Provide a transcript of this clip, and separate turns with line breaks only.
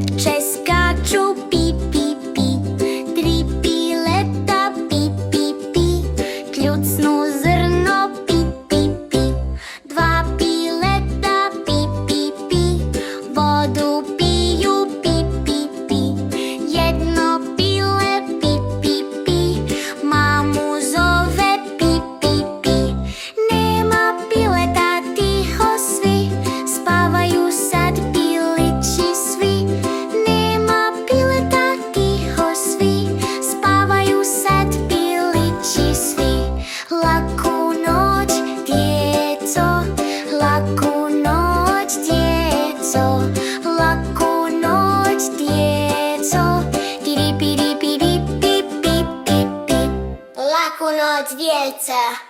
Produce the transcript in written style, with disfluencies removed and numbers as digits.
trče, skaču, pi, pi, pi. 3 pileta, pi, pi, pi. Kljucnu zrno, pi, pi, pi. 2 pileta, pi, pi, pi. Vodu piju, pi, pi, pi. 1 pile, pi, pi, pi. Mamu zove, pi, pi, pi. Nema pileta, tiho svi, spavaju sad pilići svi. Nema pileta, tiho svi, spavaju sad pilići svi. Laku noć, djeco, laku noć, djeco, laku noć, djeco. Tiri, piri, piri, pi, pi, pi, pi. Laku noć, djeca.